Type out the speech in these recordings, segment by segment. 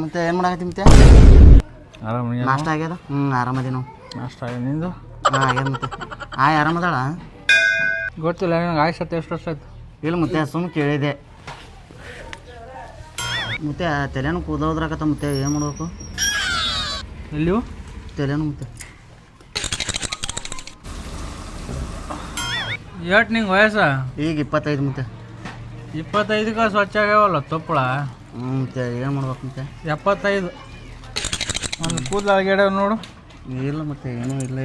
ಮತ್ತೆ ಏನು ಮಾಡಾಕತ್ತಿ ಮತ್ತೆ ಆರಾಮ ನಾಷ್ಟ ಆಗ್ಯದ ಆರಾಮದಿ ನಾವು ನಾಷ್ಟ ಆಗ್ಯದ ನಿಂದು ಆಗ್ಯದ ಮತ್ತೆ ಆರಾಮದಾಳ ಗೊತ್ತಿಲ್ಲ ನನಗೆ ಆಯ್ಸತ್ತೆ ಎಷ್ಟು ವರ್ಷ ಆಯ್ತು ಇಲ್ಲ ಮತ್ತೆ ಸುಮ್ಮನೆ ಕೇಳಿದೆ ಮತ್ತೆ ತಲೆನೂ ಕೂದೋದ್ರಾಕತ್ತ ಮತ್ತೆ ಏನು ಮಾಡ್ಬೇಕು ಎಲ್ಲಿವು ತಲೆನೂ ಮತ್ತೆ ಎಷ್ಟು ನಿಂಗೆ ವಯಸ್ಸ ಈಗ 25 ಮತ್ತೆ 25ಕ್ಕೆ ಸ್ವಚ್ಛ ಆಗ್ಯಾವಲ್ಲ ತೊಪ್ಪಳ ಮತ್ತೆ ಏನು ಮಾಡ್ಬೇಕು ಮತ್ತೆ 75 ಒಂದು ಕೂದಲು ಅಳಗ್ಯಾಡ ನೋಡು ಇಲ್ಲ ಮತ್ತೆ ಏನೂ ಇಲ್ಲ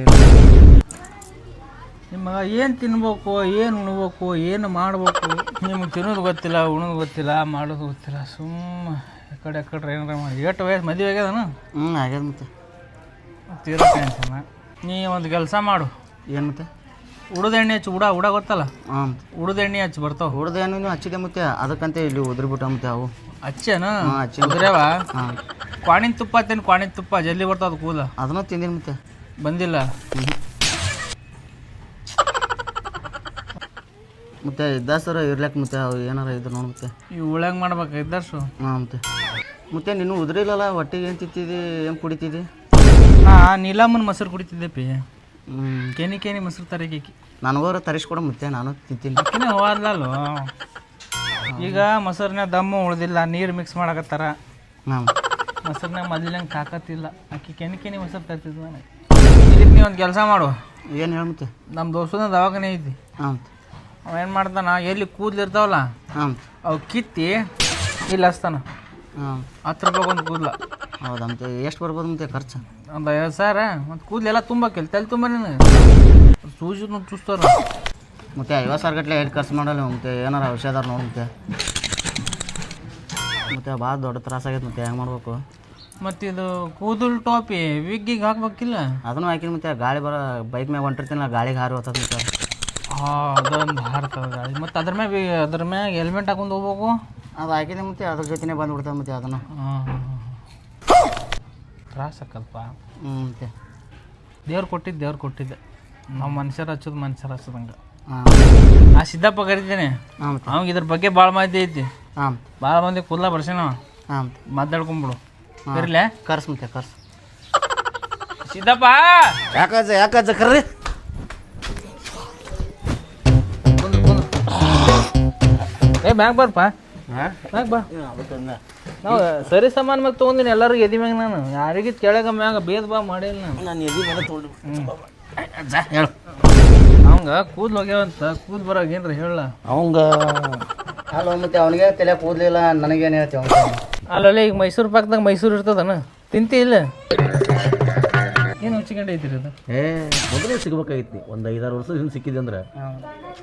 ನಿಮಗೆ ಏನು ತಿನ್ಬೇಕು ಏನು ಉಣ್ಬೇಕು ಏನು ಮಾಡ್ಬೇಕು ನಿಮಗೆ ತಿನ್ನೋದು ಗೊತ್ತಿಲ್ಲ ಉಣೋದು ಗೊತ್ತಿಲ್ಲ ಮಾಡೋದು ಗೊತ್ತಿಲ್ಲ ಸುಮ್ಮ ಎಕಡೆ ಏನಾರ ಮಾಡಿ ಎಷ್ಟು ವಯಸ್ಸು ಮದುವೆ ಆಗ್ಯದನು ಆಗ್ಯದ ಮತ್ತೆ ತೀರಾ ಟೆನ್ಷನ್ ನೀ ಒಂದು ಕೆಲಸ ಮಾಡು ಏನು ಮತ್ತೆ ಉಡದ ಎಣ್ಣೆ ಹಚ್ಚು ಉಡ ಗೊತ್ತಲ್ಲ ಉಡದ ಎಣ್ಣೆ ಹಚ್ಚಿ ಬರ್ತಾವ ಹುಡ್ದ ಏನು ಹಚ್ಚಿದೆ ಮತ್ತೆ ಅದಕ್ಕಂತ ಇಲ್ಲಿ ಉದ್ರಿಬಿಟ್ಟ ಮತ್ತೆ ಅವು ಹಚ್ಚೇನ ಉದ್ರ್ಯಾವ ಕ್ವಾಣಿನ ತುಪ್ಪ ತಿನ್ನು ಕ್ವಾಣಿನ ತುಪ್ಪ ಜಲ್ದಿ ಬರ್ತಾವ ಕೂದ ಅದನ್ನು ತಿಂದಿನಿ ಮತ್ತೆ ಬಂದಿಲ್ಲ ಮತ್ತೆ ಇದ್ದಾಸರ ಇರ್ಲಾಕ ಮತ್ತೆ ಅವು ಏನಾರ ಇದ್ರು ನೋಡಿ ಮತ್ತೆ ಇವು ಉಳ್ಳಂಗೆ ಮಾಡ್ಬೇಕು ಇದ್ದರ್ಸು ಮತ್ತೆ ನೀನು ಉದ್ರಿಲ್ಲಲ್ಲ ಹೊಟ್ಟೆಗೆ ಏನು ತಿಂತಿದ್ದಿ ಏನು ಕುಡಿತಿದ್ದಿ ನಾ ನೀಲಮ್ಮನ ಮೊಸರು ಕುಡಿತಿದ್ದೆ ಪಿ ಕೇನಿ ಮೊಸರು ತರಕಿ ನನಗೋರ ತರಿಸ್ಕೊಡ ಮತ್ತೆ ನಾನು ತಿಂತೀನಿ ಅಕ್ಕಿನೇ ಹೋದ್ಲಲ್ಲ ಈಗ ಮೊಸರಿನ ದಮ್ಮು ಉಳ್ದಿಲ್ಲ ನೀರು ಮಿಕ್ಸ್ ಮಾಡಕತ್ತಾರ ಮೊಸರಿನಾಗ ಮೊದಲಿನಂಗೆ ತಾಕತ್ತಿಲ್ಲ ಅಕ್ಕಿ ಕೆನಿ ಮೊಸರು ತರ್ತಿದ್ವಿ ನನಗೆ ಇದಕ್ಕೆ ನೀವು ಒಂದು ಕೆಲಸ ಮಾಡು ಏನು ಹೇಳ ಮತ್ತೆ ನಮ್ಮ ದೋಸ್ತನ ದವಾಖಾನೆ ಐತಿ ಅವ ಏನು ಮಾಡ್ತಾನ ಎಲ್ಲಿ ಕೂದಲು ಇರ್ತಾವಲ್ಲ ಅವು ಕಿತ್ತಿ ಇಲ್ಲಿ ಹಚ್ತಾನ 10 ರೂಪಾಯಿ ಒಂದು ಕೂದಲ ಹೌದಾ ಮತ್ತೆ ಎಷ್ಟು ಬರ್ಬೋದು ಮತ್ತೆ ಖರ್ಚು ಒಂದು 50,000 ಮತ್ತು ಕೂದಲೆಲ್ಲ ತುಂಬಕ್ಕಿಲ್ಲ ತಲೆ ತುಂಬ ನೀನು ಸೂಜಿ ಚೂಸ್ತಾರ ಮತ್ತೆ 50,000 ಗಟ್ಟಲೆ ಎಷ್ಟು ಖರ್ಚು ಮಾಡಲ್ಲ ಮತ್ತೆ ಏನಾರ ಔಷಧ ನೋಡಿ ಮತ್ತೆ ಭಾಳ ದೊಡ್ಡ ತ್ರಾಸಾಗೈತೆ ಮತ್ತೆ ಹೆಂಗೆ ಮಾಡ್ಬೇಕು ಮತ್ತು ಇದು ಕೂದಲು ಟಾಪಿ ವಿಗ್ಗಿಗೆ ಹಾಕ್ಬೇಕಿಲ್ಲ ಅದನ್ನು ಹಾಕಿನ ಮತ್ತೆ ಗಾಳಿ ಬೈಕ್ ಮ್ಯಾಗ ಹೊಂಟಿರ್ತೀನಲ್ಲ ಗಾಳಿಗೆ ಹಾರಿ ಹೋಗ್ತದೆ ಮತ್ತೆ ಅದೊಂದು ಹಾರ್ತದ ಗಾಳಿ ಮತ್ತು ಅದ್ರ ಮ್ಯಾಗ ಹೆಲ್ಮೆಟ್ ಹಾಕೊಂಡು ಹೋಗ್ಬೇಕು ಅದು ಹಾಕಿದೆ ಮತ್ತೆ ಅದ್ರ ಜೊತೆನೇ ಬಂದುಬಿಡ್ತದೆ ಮತ್ತೆ ಅದನ್ನು ತ್ರಾಸಕ್ಕಲ್ಪ ಮತ್ತೆ ದೇವ್ರು ಕೊಟ್ಟಿದ್ದೆ ನಾವು ಮನುಷ್ಯರು ಹಚ್ಚೋದಂಗೆ ಆ ಸಿದ್ದಪ್ಪ ಕರಿತೇನೆ ಅವಾಗ ಇದ್ರ ಬಗ್ಗೆ ಭಾಳ ಮಾಹಿತಿ ಐತಿ ಭಾಳ ಮಂದಿ ಕೂದಲ ಬರ್ಸೇನ ಮಾತಾಡ್ಕೊಂಬಿಡು ಕರಿಲೆ ಕರ್ಸ್ ಮತ್ತೆ ಕರ್ಸ್ ಸಿದ್ದಪ್ಪ ಯಾಕಜ್ಜ ಕರ್ರಿ ಬ್ಯಾಂಕ್ ಬರ್ಪ ಬ್ಯಾಂಕ್ ಬಾ ನಾವು ಸರಿ ಸಮಾನ ಮ್ಯಾಗ ತೊಗೊಂಡಿನಿ ಎಲ್ಲರಿಗೂ ಎದಿ ಮ್ಯಾಗ ನಾನು ಯಾರಿಗೆ ಕೆಳಗ ಮ್ಯಾಗ ಭೇದ ಬಾ ಮಾಡಿಲ್ಲ ನಾನು ಎದಿ ಮೇಲೆ ತೊಗೊಂಡು ಹೇಳು ಅವಂಗ ಕೂದ್ಲು ಹೋಗ್ಯಾವಂತ ಕೂದ್ ಬರಾಗ ಏನ್ರ ಹೇಳ ಅವಂಗ ಅಲ್ಲ ಮತ್ತೆ ಅವನಿಗೆ ತಲೆ ಕೂದಲಿಲ್ಲ ನನಗೇನು ಹೇಳ್ತೀವಿ ಅವ್ನು ಅಲ್ಲಲ್ಲ ಈಗ ಮೈಸೂರು ಪಾಕದಾಗ ಮೈಸೂರು ಇರ್ತದನ ತಿಂತಿ ಇಲ್ಲ ಏನು ಹುಚ್ಚಿಕೊಂಡೆ ಐತಿರಿ ಅದು ಮೊದಲೇ ಸಿಗ್ಬೇಕಾಗಿತ್ತು ಒಂದು 5-6 ವರ್ಷ ಹಿಂದೆ ಸಿಕ್ಕಿದೆ ಅಂದ್ರೆ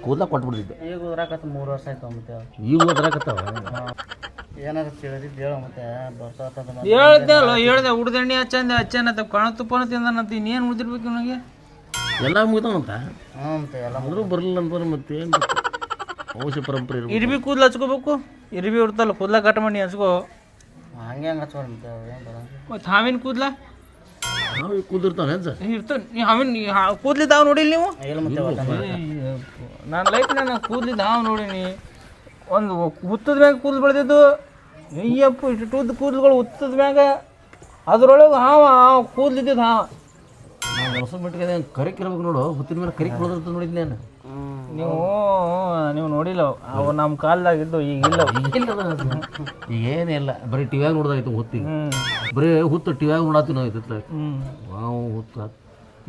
ಕೂದಲ ಕೊಟ್ಬಿಡ್ತಿದ್ದೆ ಈಗ ಉದ್ರಾಕತ್ತ 3 ವರ್ಷ ಆಯ್ತು ಮತ್ತೆ ಈಗ ಉದ್ರಾಕತ್ತಾವ ಏನಾದ್ರು ತಿಳಿದಿದ್ದು ಹೇಳ ಮತ್ತೆ ಹೇಳ್ದೆ ಉಡ್ದೆಣ್ಣೆ ಹಚ್ಚಂದ ಕಣ ತುಪ್ಪನ ತಿಂದನಂತ ಇನ್ನೇನು ಉಳಿದಿರ್ಬೇಕು ನನಗೆ ಎಲ್ಲ ಮುಗಿತಾವಂತ ಮತ್ತೆ ಎಲ್ಲ ಮೊದಲು ಬರಲಿಲ್ಲ ಅಂತ ಮತ್ತೆ ಏನು ವಂಶ ಪರಂಪರೆ ಇರ್ಬಿ ಕೂದಲು ಹಚ್ಕೋಬೇಕು ಇರ್ಬಿ ಇರ್ತಲ್ಲ ಕೂದಲ ಕಟ್ ಮಾಡಿ ಹಚ್ಕೋ ಹಂಗೆ ಹಚ್ಕೋ ಮತ್ತೆ ಏನು ಬರೋದು ಮತ್ತು ಹಾವಿನ ಕೂದಲ ಹಾವು ಕೂದಿರ್ತಾನೆ ಇರ್ತಾನೆ ಹಾವಿನ ಕೂದ್ಲಿದ್ದು ಹಾವು ನೋಡಿಲ್ಲ ನೀವು ಇಲ್ಲ ಮತ್ತೆ ನಾನು ಲೈಫ್ ನಾನು ಕೂದ್ಲಿದ್ದು ಹಾವು ನೋಡೀನಿ ಒಂದು ಹುತ್ತದ ಮ್ಯಾಗ ಕೂದಲು ಬೆಳೆದಿದ್ದು ಅಯ್ಯಪ್ಪ ಇಷ್ಟು ಕೂದಲುಗಳು ಹುತ್ತದ ಮ್ಯಾಗ ಅದ್ರೊಳಗೆ ಹಾವು ಕೂದಲಿದ್ದು ಹಾವು ನಾವು ವರ್ಷ ಮಟ್ಟಿಗೆ ಕರಿಕ್ ಇರ್ಬೇಕು ನೋಡು ಹುತ್ತಿನ ಮೇಲೆ ಕರಿಕ್ ಬೆಳೆದಿರ್ತ ನೋಡಿದ್ನಿ ನಾನು ನೀವು ನೋಡಿಲ್ಲ ಅವು ನಮ್ಮ ಕಾಲದಾಗಿದ್ದು ಈಗಿಲ್ಲ ಏನಿಲ್ಲ ಬರೀ ಟಿವ್ಯಾಗ ನೋಡ್ದಾಗಿತ್ತು ಹುತ್ತಿಗೆ ಬರೀ ಹುತ್ತು ಟಿವ್ಯಾಗ ನೋಡತ್ತೀವಿ ನಾವು ಇತ್ತು ನಾವು ಹುತ್ತು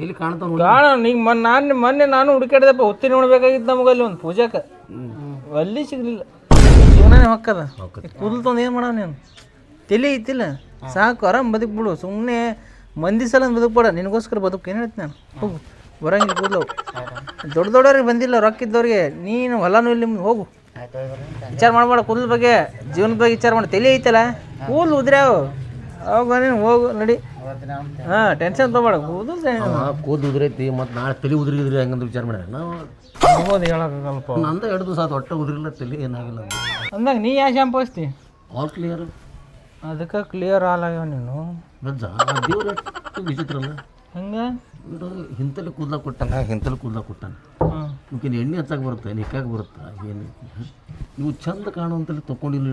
ಎಲ್ಲಿ ಕಾಣ್ತಾವ ಕಾಣ ಈಗ ಮೊನ್ನೆ ಹುಡುಕಾಡ್ದಪ್ಪ ಹುತ್ತಿ ನೋಡ್ಬೇಕಾಗಿತ್ತು ನಮಗೆ ಅಲ್ಲಿ ಒಂದು ಪೂಜಾಕ ಅಲ್ಲಿ ಸಿಗ್ಲಿಲ್ಲ ಜೀವನನೇ ಹೊಕ್ಕದ ಕೂದಲು ತೊಂದು ಏನು ಮಾಡೋ ನೀನು ತಲೆ ಐತಿಲ್ಲ ಸಾಕು ಆರಾಮ್ ಬದುಕ್ಬಿಡು ಸುಮ್ಮನೆ ಮಂದಿ ಸಲ ಬದುಕ್ಬೇಡ ನಿನಗೋಸ್ಕರ ಬದುಕು ಏನು ಹೇಳ್ತೀನಿ ನಾನು ಹೋಗು ಬರಂಗಿಲ್ಲ ಕೂದಲು ದೊಡ್ಡವ್ರಿಗೆ ಬಂದಿಲ್ಲ ರೊಕ್ಕ ಇದ್ದವ್ರಿಗೆ ನೀನು ಹೊಲನೂ ಇಲ್ಲಿ ನಿಮ್ದು ಹೋಗು ವಿಚಾರ ಮಾಡಬೇಡ ಕೂದಲ ಬಗ್ಗೆ ಜೀವನದ ಬಗ್ಗೆ ವಿಚಾರ ಮಾಡಿ ತಲೆ ಐತಲ್ಲ ಕೂದಲು ಉದ್ರ್ಯಾವ ಅವಾಗ ನೀನು ಹೋಗು ನಡಿ ಟೆನ್ಷನ್ ತೊಗೊಬೇಡ ಕೂದಲು ಉದ್ರೈತಿ ಮತ್ತು ನಾಳೆ ತಲೆ ಉದ್ರಿದ್ರಿ ಹಂಗಂದ್ರೆ ವಿಚಾರ ಮಾಡ್ಯಾರ ನಾವು ಹೋಗೋದು ಹೇಳೋಕ್ಕಲ್ಪ ನಂದ 2 ದಿವಸ ಆತು ಒಟ್ಟು ಉದ್ರಿಲ್ಲ ತಲೆ ಏನಾಗಿಲ್ಲ ಅಂದಾಗ ನೀ ಯಾವ ಶಾಂಪು ಹಚ್ತಿ ಆಲ್ ಕ್ಲಿಯರ್ ಅದಕ್ಕೆ ಕ್ಲಿಯರ್ ಆಲಾಗ್ಯಾವ ನೀನು ರಜ್ಜ ದೇವ್ರ ಎಷ್ಟು ವಿಚಿತ್ರ ಅಲ್ಲ ಹಂಗೆ ಇಂತಲ್ಲಿ ಕೂದಲ ಕೊಟ್ಟಾನ ಇವಕ್ಕಿನ ಎಣ್ಣೆ ಹಚ್ಚಾಕ ಬರುತ್ತೆ ನಿಕ್ಕಾಗ ಬರುತ್ತೆ ಏನು ಇವು ಚಂದ ಕಾಣುವಂತಲ್ಲಿ ತೊಗೊಂಡಿಲ್ಲ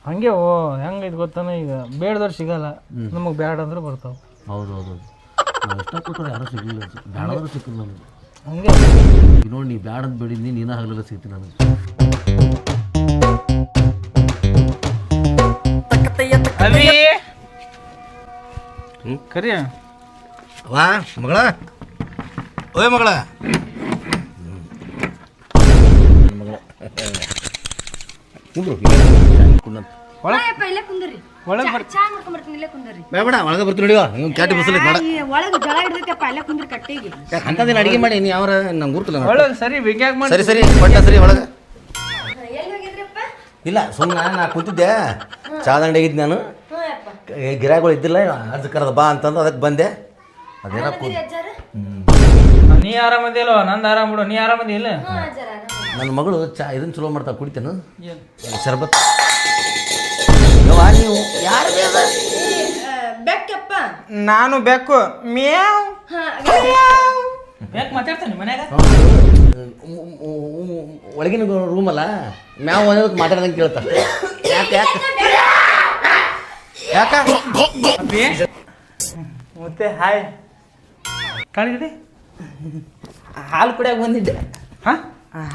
ಹಂಗೆ ಹಂಗೆ ಹೆಂಗೈತೆ ಗೊತ್ತಾನ ಈಗ ಬೇಡದವ್ರು ಸಿಗಲ್ಲ ನಮಗೆ ಬ್ಯಾಡ ಅಂದ್ರೆ ಬರ್ತಾವೆ. ಹೌದು ಹೌದು ನಾವು ಇಷ್ಟಪಟ್ಟರು ಯಾರೂ ಸಿಗಲಿಲ್ಲ ಬ್ಯಾಡಾದ್ರೂ ಸಿಕ್ಕಿಲ್ಲ ನನಗೆ. ಹಂಗೆ ಈಗ ನೋಡಿ ನೀ ಬ್ಯಾಡ ಅಂತ ಬೇಡಿದ್ನಿ ನೀನು ಹಗಲೆಲ್ಲ ಸಿಗ್ತೀನಿ ನನಗೆ. ಅವಿ ಕರಿ ವಾ ಮಗಳ ಓಯ್ ಮಗಳ ಒಳಗೆ ಬೇಡ ಒಳಗೆ ಬರ್ತೀನಿ ನೋಡಿವ ಕ್ಯಾಟಿ ಬಸ್ಸಲ್ಲಿ ಬೇಡ ಅಂಥದ್ದೇನು ಅಡುಗೆ ಮಾಡಿ ನೀ ಯಾವ ನಂಗೆ ಗುರುತಿಲ್ಲ. ಒಳಗೆ ಸರಿ ಬಿಗ್ಯಾಗ ಮಾಡಿ ಸರಿ ಸರಿ ಪಟ್ಟ ಸರಿ ಒಳಗೆ ಇಲ್ಲ ಸುಮ್ಮನೆ ನಾ ಕೂತಿದ್ದೆ ಚಾದ ಅಂಗಡಿಯಾಗಿದ್ದು ನಾನು ಗಿರಾಗಳು ಇದ್ದಿಲ್ಲ ಅದು ಕರೆದ ಬಾ ಅಂತಂದು ಅದಕ್ಕೆ ಬಂದೆ ಅದೇನ ನೀ ಆರಾಮದಿಲ್ಲ ನಂದು ಆರಾಮ ಬಿಡು. ನೀ ಆರಾಮದಿ ಇಲ್ಲ? ನನ್ನ ಮಗಳು ಇದನ್ನು ಚಲೋ ಮಾಡ್ತಾ ಕುಡಿತೇನು ಶರ್ಬತ್. ಯವ್ವ ನೀವು ಯಾರು ಬೆಕ್ಕಪ್ಪ ನಾನು ಬೇಕು ಮ್ಯಾವ್ ಬೇಕು ಮಾತಾಡ್ತಾನೆ ಮನ್ಯಾಗ ಒಳಗಿನ ರೂಮಲ್ಲ ಮ್ಯಾವ್ ಅನ್ನೋದಕ್ಕೆ ಮಾತಾಡ್ದಂಗೆ ಕೇಳ್ತಾರೆ. ಯಾಕೆ ಯಾಕೆ ಯಾಕ ಮತ್ತೆ ಹಾಯ್ ಕಾಣಿಗಡಿ ಹಾಲು ಕುಡಿಯಾಕ ಬಂದಿದ್ದೆ. ಹಾಂ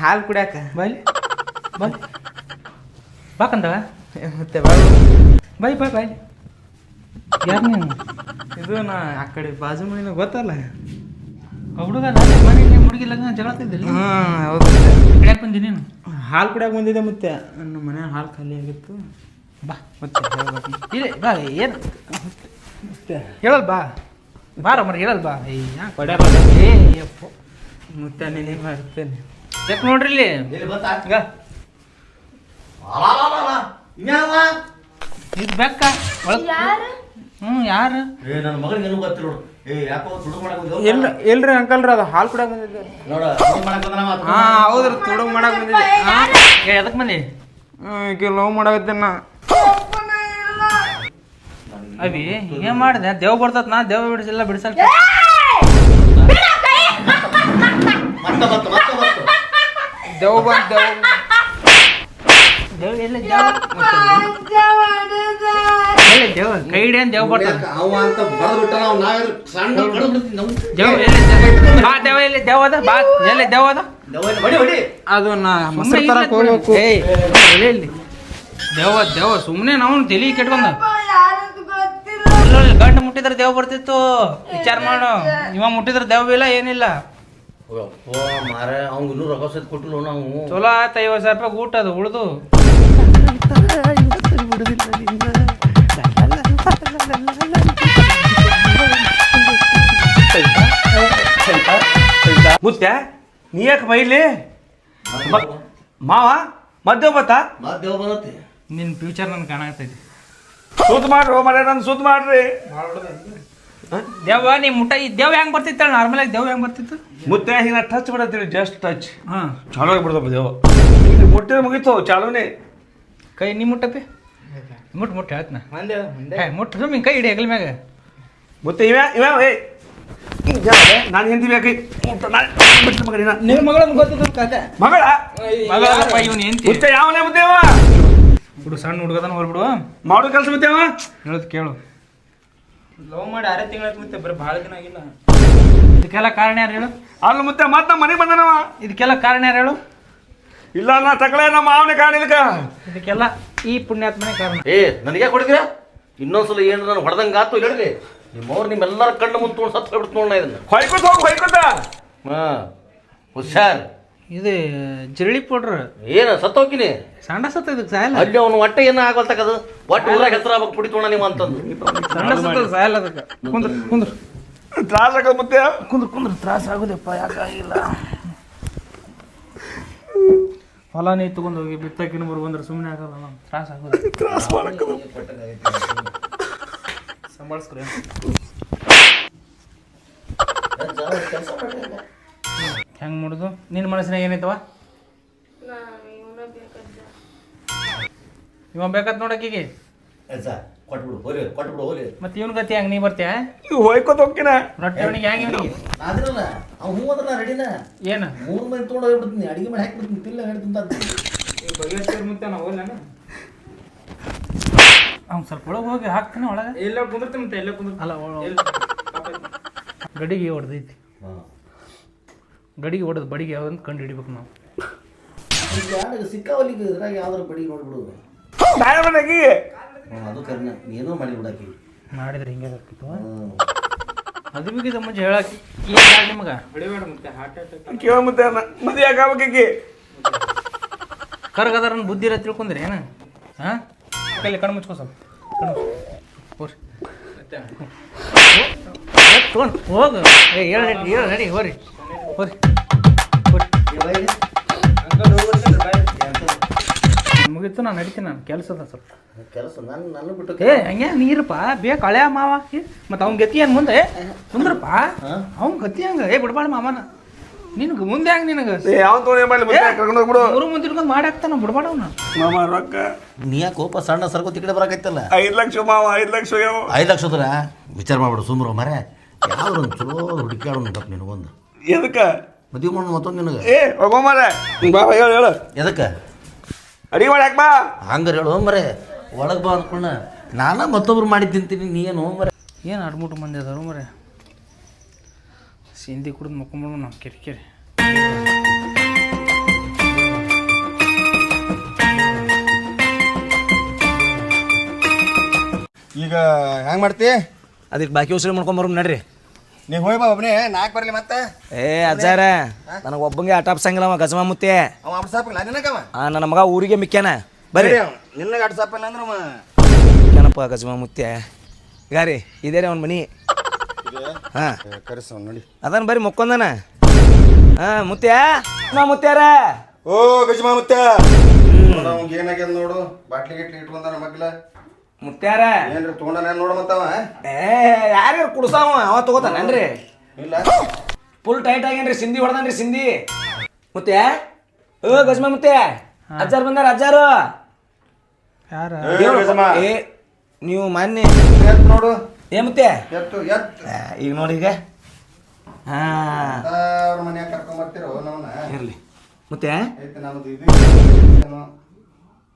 ಹಾಲು ಕುಡಿಯಾಕ ಬಾಯ್ ಬಾಯ್ ಬಾಕಂದವ ಮತ್ತೆ ಬಾಯ್ ಬಾಯ್ ಬಾಯ್ ಬಾಯ್ ಯಾರು ನೀನು? ಇದು ನಾ ಆ ಕಡೆ ಬಾಜು ಮನೆಯ ಗೊತ್ತಲ್ಲ ಹುಡುಗ ಮನೆಯಲ್ಲಿ ಹುಡುಗಿ ಲಗ್ನ ಜಗಳತ್ತಿದ್ದಿಲ್ಲ. ಹಾಂ ಹೌದು ಕುಡಿಯಾಕೆ ಬಂದಿ ನೀನು? ಹಾಲು ಕುಡಿಯಾಕೆ ಬಂದಿದ್ದೆ ಮತ್ತೆ ನಮ್ಮ ಮನೆ ಹಾಲು ಖಾಲಿ ಆಗಿತ್ತು. ಬಾ ಮತ್ತೆ ಇಲ್ಲ ಬಾ ಏನು ಹೇಳಲ್ ಬಾ ಬಾರ ಮರ ಹೇಳಲ್ ಬಾ ಏಯಪ್ಪ ಮತ್ತೆ ನೀನೇ ಮಾಡ್ತೇನೆ ಯಾಕೆ ನೋಡ್ರಿ ಇಲ್ಲಿ ಈಗ ಇದು ಬೆಕ್ಕ ಯಾರು ನನ್ನ ಮಗಳಿಗೆ ಏನು ಗೊತ್ತಿಲ್ಲ ನೋಡು. ಯಾಕೋ ತುಡು ಮಾಡಕ್ಕೆ ಇಲ್ಲ ಇಲ್ರಿ ಅಂಕಲ್ರಿ ಅದು ಹಾಲು ಕುಡಿಯಾಕ ಬಂದಿದ್ದೆ. ನೋಡ ಹಾಂ ಹೌದ್ರಿ ತುಡುಗ್ ಮಾಡಕ್ಕೆ ಬಂದಿದ್ದೆ. ಹಾಂ ಎದಕ್ಕೆ ಬಂದಿ? ಈಗ ಲವ್ ಮಾಡಾಕತ್ತೇನೆ ನಾ. ಅವಿ ಏನ್ ಮಾಡಿದೆ? ದೇವ್ ಬರ್ತತ್ ನಾ ದೇವ್ ಬಿಡಿಸಿಲ್ಲ ಬಿಡಿಸಲ್ ದೇವ್ ಬಂದ್ ದೇವ್ ಎಲ್ಲ ದೇವ್ ಕೈ ಹಿಡಿಯನ್ ದೇವ್ ಬರ್ತದ. ದೇವ್ ಎಲ್ಲಿ ದೇವ್ ಅದ ಬಾ ಎಲ್ಲಿ ದೇವ್ ಅದ ಅದು ನಾ ಮೊಸರು ತರಕ್ ಹೋಗ್ಬೇಕು. ದೇವ ಸುಮ್ಮನೆ ನಾವು ತಲೆ ಕೆಟ್ಕೊಂಡ ಗಂಟು ಮುಟ್ಟಿದ್ರೆ ದೇವ್ ಬರ್ತಿತ್ತು. ವಿಚಾರ ಮಾಡು ಇವ ಮುಟ್ಟಿದ್ರೆ ದೇವ್ ಇಲ್ಲ ಏನಿಲ್ಲ. ಮಾರ ಅವ್ನು ಇನ್ನೂ ರೊಕ್ಕ ಸತ್ ಕೊಟ್ಟಿಲ್ಲ ನಾವು. ಚಲೋ ಆಯ್ತು 50,000 ರೂಪಾಯಿ ಊಟ ಅದು ಉಳ್ದು. ಮುತ್ಯ ನೀ ಯಾಕೆ ಬೈಲಿ ಮಾವ ಮದ್ದೇವ್ ಬತ್ತ ಮಾದೇವ್ ಬಂದತಿ ನಿನ್ನ ಫ್ಯೂಚರ್ ನನ್ಗೆ ಕಾಣತೈತಿ. ಸುತ್ತ ಮಾಡ್ರಿ ಮರ ನನ್ನ ಸುತ್ತ ಮಾಡ್ರಿ. ದೇವ ನೀ ಮುಟ್ಟ ಈ ದೇವ್ ಹೆಂಗ್ ಬರ್ತಿತ್ತ? ನಾರ್ಮಲ್ ಆಗಿ ದೇವ್ ಹೆಂಗ್ ಬರ್ತಿತ್ತು? ಮುತ್ಯ ಹಿಂಗ ಟಚ್ ಬಿಡತ್ತೀರಿ ಜಸ್ಟ್ ಟಚ್ ಹಾಂ ಚಾಲು ಆಗಿಬಿಡ್ತಪ್ಪ ದೇವ ಮುಟ್ಟಿದ್ರೆ ಮುಗೀತು ಚಾಲುನೇ. ಕೈ ನೀ ಮುಟ್ಟಪ್ಪಿ ಮುಟ್ಟು ಹೇಳ್ತ ನಾ ಮುಟ್ಟು ಸುಮ್ಮನೆ ಕೈ ಹಿಡಿ ಹೆಗಲ ಮ್ಯಾಗ. ಮುತ್ತೆ ಇವ ಇವ ಏ ನಾನು ಹಿಂದಿ ಬೇಕೈ ನಿಮ್ಮ ಮಗಳನ್ನ ಗೊತ್ತಿದ್ದು ಕಾಕ ಮಗಳ ಮಗಳಪ್ಪ ಇವನು ಎಂತಿ ಮುತ್ತೆ ಯಾವನೇ ಮುತ್ತೇವ ಬಿಡು ಸಣ್ಣ ಹುಡುಗದನ್ನ ಹೊರ್ಬಿಡು. ಮಾಡೋ ಕೆಲಸ ಮುತ್ತೇವ ಹೇಳೋದು ಕೇಳು. ಲವ್ ಮಾಡಿ 6 ತಿಂಗಳಾಯ್ತು ಮತ್ತೆ ಬರೀ ಭಾಳ ದಿನ ಆಗಿಲ್ಲ. ಇದಕ್ಕೆಲ್ಲ ಕಾರಣ ಯಾರು ಹೇಳು? ಅಲ್ಲ ಮುತ್ತೆ ಮತ್ತೆ ನಮ್ಮ ಮನೆಗೆ ಬಂದನವ. ಇದಕ್ಕೆಲ್ಲ ಕಾರಣ ಯಾರು ಹೇಳು? ಇಲ್ಲ ನಾ ತಕಳೆ ನಮ್ಮ ಮಾವನೇ ಕಾರಣ ಇದಕ್ಕೆಲ್ಲ ಈ ಪುಣ್ಯಾತ್ಮನೇ ಕಾರಣ. ನನಗೆ ಕೊಡ್ತೀರಾ? ಇನ್ನೊಂದ್ಸಲ ಏನು ನಾನು ಹೊಡೆದಂಗೆ ಆತು ಹೇಳ್ರಿ. ನಿಮ್ಮವ್ರು ನಿಮ್ಮೆಲ್ಲರ ಕಣ್ಣು ಮುಂದೆ ತೊಗೊಂಡು ಸತ್ತು ಹೋಗ್ಬಿಡ್ತು ನೋಡ ಇದನ್ನ. ಹೊಯ್ಕೊತ ಹೋಗಿ ಹೊಯ್ಕೊತ ಹಾಂ ಹುಷಾರ್. ಇದು ಜಿರಳಿ ಪೌಡ್ರ್ ಏನು ಸತ್ತು ಹೋಗಿನಿ ಸಣ್ಣ ಸತ್ತ ಇದಕ್ಕೆ ಸಾಯಲ್ಲ. ಅಲ್ಲಿ ಅವನು ಹೊಟ್ಟೆ ಏನು ಆಗಲ್ತಕ್ಕದು ಒಟ್ಟು ಊರಾಗ ಹೆಸರು ಆಗ್ಬೇಕು ಕುಡಿತೋಣ ನೀವು ಅಂತಂದು. ಸಣ್ಣ ಸತ್ತ ಸಾಯಲ್ಲ ಅದಕ್ಕೆ. ಕುಂದ್ರ ಕುಂದ್ರ ತ್ರಾಸ ಆಗದ ಮುತ್ತೆ ಕುಂದ್ರ ತ್ರಾಸ ಆಗೋದಪ್ಪ ಯಾಕಾಗಿಲ್ಲ. ಹೊಲ ನೀ ತಗೊಂಡು ಹೋಗಿ ಬಿತ್ತಕಿನ ಬರು ಬಂದ್ರೆ ಸುಮ್ಮನೆ ಆಗಲ್ಲ ನಾವು ತ್ರಾಸ ಆಗೋದು. ತ್ರಾಸ ಮಾಡಕ್ಕೆ ಸಂಭಾಳಿಸ್ಕ್ರಿ. ಹೆಂಗೆ ಮಾಡುದು? ನಿನ್ನ ಮನಸ್ಸಿನಾಗ ಏನೈತವ? ಇವ ಬೇಕತ್ ನೋಡಕ್ಕೀಗೆ ಕೊಟ್ಬಿಡು ಹೋಲಿ ಕೊಟ್ಬಿಡು ಹೋಲಿ. ಮತ್ತೆ ಇವನ್ ಗತಿ ಹೆಂಗೆ? ನೀ ಬರ್ತೀಯ ಹೊಯ್ಕೊತ ಹೋಗ್ಕಿನ ರೊಟ್ಟಿ ಅವನಿಗೆ ಹೆಂಗೆ? ಇವನಿಗೆ ಆದ್ರಲ್ಲ ಅವ್ನು ಹೂ ಅಂದ್ರೆ ರೆಡಿನ ಏನು 3 ಮಂದಿ ತೊಗೊಂಡು ಹೋಗ್ಬಿಡ್ತೀನಿ ಅಡಿಗೆ ಮಾಡಿ ಹಾಕ್ಬಿಡ್ತೀನಿ ತಿಲ್ಲ ಹೇಳ್ತೀನಿ ಬಗೆಹರಿಸಿ ಮತ್ತೆ ನಾವು ಒಂದು ಸ್ವಲ್ಪ ಒಳಗೆ ಹೋಗಿ ಹಾಕ್ತೀನಿ ಒಳಗೆ ಎಲ್ಲ ಕುಂದಿರ್ತೀನಿ ಮತ್ತೆ ಎಲ್ಲ ಕುಂದಿರ್ತೀನಿ ಅಲ್ಲ ಗಡಿಗೆ ಹೊಡೆದೈತಿ ಗಡಿಗೆ ಹೊಡೆದು ಬಡಿಗೆ ಯಾವ್ದಂತ ಕಂಡು ಹಿಡಿಬೇಕು ನಾವು ಸಿಕ್ಕಾವಲಿಗೆ ಇದ್ರಾಗ ಯಾವ್ದಾರು ಬಡಿ ನೋಡ್ಬಿಡು ಅದು ಕರ್ನ ಏನೋ ಮಾಡಿ ಬಿಡಾಕಿ ಮಾಡಿದ್ರೆ ಹಿಂಗೆ ಆಗ್ತಿತ್ತು ಅದು ಬಿಗಿದ ಮುಂಚೆ ಹೇಳಕ್ಕೆ ಏನು ನಿಮಗೆ ಹೊಡಿಬೇಡ ಮತ್ತೆ ಹಾರ್ಟ್ ಅಟ್ಯಾಕ್ ಕೇಳ ಮತ್ತೆ ಮದುವೆ ಆಗಾಬೇಕಿ ಕರ್ಗದಾರನ್ನ ಬುದ್ಧಿ ಇರ ತಿಳ್ಕೊಂಡ್ರಿ ಏನು ಹಾಂ ಕೈಲಿ ಕಣ್ಣು ಮುಚ್ಕೋ ಸ್ವಲ್ಪ ಕಣ್ಣು ಹೋರಿ ತೊಗೊಂಡು ಹೋಗು ಹೇಳ ನಡಿ ಹೋರಿ ಹೋರಿ ಹೋರಿ ಮುಗೀತು ನಾನು ನಡಿತೀನಿ ನಾನು ಕೆಲಸದ ಸ್ವಲ್ಪ ಕೆಲಸ ನನ್ನ ಬಿಟ್ಟು ಹಂಗೆ ನೀರಪ್ಪ ಬೇಕು ಹಳೆಯ ಮಾವ ಮತ್ತು ಅವ್ನ ಗತಿ ಏನು ಮುಂದೆ ಮುಂದ್ರಪ್ಪ ಅವ್ನ ಗತಿ ಹಂಗೆ ಬಿಡ್ಬಾಳ ಮಾವನ ನಿನಗೆ ಮುಂದೆ ಹಂಗೆ ನಿನಗೆ ಯಾವ ತೊಗೊಂಡು ಏನು ಮಾಡಲಿ ಕರ್ಕೊಂಡು ಹೋಗ್ಬಿಡು ಮೂರು ಮುಂದೆ ಇಟ್ಕೊಂಡು ಮಾಡಿ ಹಾಕ್ತಾನ ಬಿಡ್ಬಾಡ ಅವ್ನ ಮಾಮ ರೊಕ್ಕ ನೀ ಯಾಕೆ ಕೋಪ ಸಣ್ಣ ಸರ್ಕೋತಿ ಈ ಕಡೆ ಬರಾಕೈತಲ್ಲ 5 ಲಕ್ಷ ಮಾವ 5 ಲಕ್ಷ ಯಾವ 5 ಲಕ್ಷದ್ರ ವಿಚಾರ ಮಾಡ್ಬಿಡು ಸುಮ್ರು ಮರೆ ಯಾವ್ದೊಂದು ಚಲೋ ಹುಡುಕ್ಯಾಡೋಣ ನಿನಗೊಂದು ಎದಕ್ಕೆ ಮದುವೆ ಮಾಡೋಣ ಮತ್ತೊಂದು ನಿನಗೆ ಹೋಗೋಮಾರ ಬಾ ಹೇಳು ಎದಕ್ಕೆ ಅಡಿಗೆ ಮಾಡಿ ಬಾ ಹಂಗಾರೆ ಹೇಳು ಮರೆ ಒಳಗೆ ಬಾ ಅನ್ಕೊಂಡ ನಾನು ಮತ್ತೊಬ್ರು ಮಾಡಿ ತಿಂತೀನಿ ನೀ ಏನು ಮರೆ ಏನು ಅಡ್ಮುಟ್ಟು ಮಂದಿ ಅದಾರು ಮರೆ ಸಿಂಧಿ ಕುಡಿದು ಮಕ್ಕೊಂಬಿಡು ನಾವು ಕಿರಿಕಿರಿ ಈಗ ಹೆಂಗೆ ಮಾಡ್ತಿ ಅದಕ್ಕೆ ಬಾಕಿ ವಸೂಲಿ ಮಾಡ್ಕೊಂಬರು ನಡ್ರಿ ನೀವು ಹೋಗಿ ಬಾ ಒಬ್ಬನೇ ನಾಲ್ಕು ಬರಲಿ ಮತ್ತೆ ಏ ಅಜ್ಜಾರ ನನಗೆ ಒಬ್ಬಂಗೆ ಆಟ ಆಪ್ಸಂಗಿಲ್ಲ ಅವ ಗಜಮ ಮುತ್ತೆ ಅವ ಅಡ್ ಸಾಪಿಲ್ಲ ನಿನಗವ ನನ್ನ ಮಗ ಊರಿಗೆ ಮಿಕ್ಕ್ಯಾನ ಬರ್ರಿ ನಿನ್ನಗೆ ಅಡ್ ಸಾಪಿಲ್ಲ ಅಂದ್ರೆ ಅವ ಏನಪ್ಪ ಗಜಮ ಮುತ್ತೆ ಈಗ ರೀ ಇದೇ ರೀ ಅವ್ನ ಮನಿ ಹಾಂ ಕರೆಸ ನೋಡಿ ಅದನ್ನ ಬರ್ರಿ ಮುಕ್ಕೊಂದನ ಹಾಂ ಮುತ್ಯ ಮುತ್ಯಾರ ಓ ಗಜಮಾ ಮುತ್ಯ ಅವ್ನಿಗೆ ಏನಾಗ್ಯದ ನೋಡು ಬಾಟ್ಲಿ ಗಿಟ್ಲಿ ಇಟ್ಕೊಂಡ ಮಗ್ಲ ಮುತ್ಯಾರ ಏನ್ರಿ ತೊಗೊಂಡನ ನೋಡು ಮತ್ತವ ಏ ಯಾರ್ಯಾರು ಕುಡ್ಸಾವ ಅವ ತಗೋತಾನೇನ್ರಿ ಇಲ್ಲ ಫುಲ್ ಟೈಟ್ ಆಗೇನ್ರಿ ಸಿಂಧಿ ಹೊಡೆದನ್ರಿ ಸಿಂಧಿ ಮುತ್ಯ ಓ ಗಜಮ ಮುತ್ಯ ಅಜ್ಜಾರು ಬಂದಾರ ಅಜ್ಜಾರು ಯಾರ ಏ ನೀವು ಮೊನ್ನೆ ಎತ್ ನೋಡು ಏ ಮುತ್ಯ ಎತ್ತು ಎತ್ತು ಈಗ ನೋಡಿ ಈಗ ಹಾ ಅವ್ರ ಮನ್ಯಾಗ ಕರ್ಕೊಂಬರ್ತಿರೋ ನವನ ಇರ್ಲಿ ಮುತ್ಯ ಐತೆ ನಮ್ದು ಇದು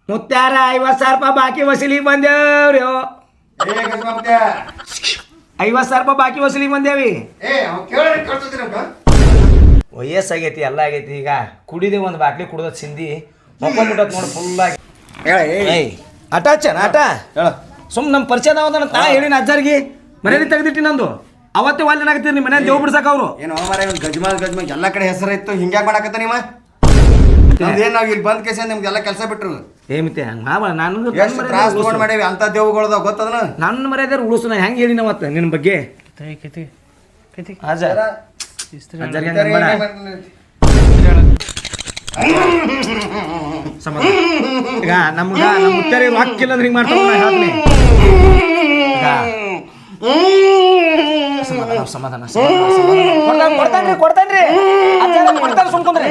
ಮುತ್ಯಾರ 50,000 ರೂಪಾಯಿ ಬಾಕಿ ವಸೂಲಿ ಬಂದೇವ್ರಿ ಏ ಗಜಮಾ ಮುತ್ಯ 50,000 ರೂಪಾಯಿ ಬಾಕಿ ವಸೂಲಿ ಬಂದೇವಿ ಏ ಅವ ಕೇಳಿ ಕಳ್ಸಿದ್ರಿ ವಯಸ್ಸಾಗೈತಿ ಎಲ್ಲ ಆಗೈತಿ ಈಗ ಕುಡಿದೆ ಒಂದು ಬಾಟ್ಲಿ ಕುಡ್ದ ಸಿಂಧಿ ಮಕ್ಕೊಂಡ್ಬಿಟ್ಟತ್ ನೋಡಿ ಫುಲ್ ಆಗಿ ಏಯ್ ಆಟ ಹಚ್ಚನ ಆಟ ಹೇಳ ಸುಮ್ ನಮ್ಮ ಪರಿಚಯ ಅದಾವ ನಾ ಹೇಳಿನ ಅಜ್ಜಾರಿಗೆ ಮನೇಲಿ ತೆಗೆದಿಟ್ಟಿ ನಂದು ಅವತ್ತೇ ವಾಲ್ಯನಾಗತ್ತೀರಿ ನಿಮ್ಮ ಮನೇಲಿ ದೇವ್ ಬಿಡ್ಸಕ ಅವರು ಏನು ಮಾರ ಗಜ್ಮಾ ಎಲ್ಲ ಕಡೆ ಹೆಸರು ಇತ್ತು ಹಿಂಗ್ಯಾಕ್ ಮಾಡಾಕತ್ತ ನೀವ ಏನ್ ನಾವ್ ಇಲ್ಲಿ ಬಂದ್ ಕೇಸ ನಿಮ್ಗೆಲ್ಲ ಕೆಲಸ ಬಿಟ್ರು ಏ ಮತ್ತೆ ಹಂಗ ಮಾವ ನಾನು ಎಷ್ಟು ತ್ರಾಸ ತಗೊಂಡ್ ಮಾಡೇವಿ ಅಂತ ದೇವುಗಳದ ಗೊತ್ತದನ ನನ್ನ ಮರ್ಯಾದೆ ಉಳಿಸು ನಾ ಹೆಂಗೆ ಹೇಳಿನ ಅವತ್ತು ನಿನ್ನ ಬಗ್ಗೆ ಕೈತಿ ಕೈತಿ ಅಜ್ಜ ಅಜ್ಜಾರಿಗೆ ಈಗ ನಮ್ಗ ನಮ್ಮ ಮುತ್ಯಾರಿ ಹಾಕಿಲ್ಲ ಅಂದ್ರೆ ಹಿಂಗೆ ಮಾಡ್ತಾವ ಹಾಕ್ನಿ ಸಮಾಧಾನ ಕೊಡ್ತಾನ್ರಿ ಸುಮ್ಕೊಂಡ್ರಿ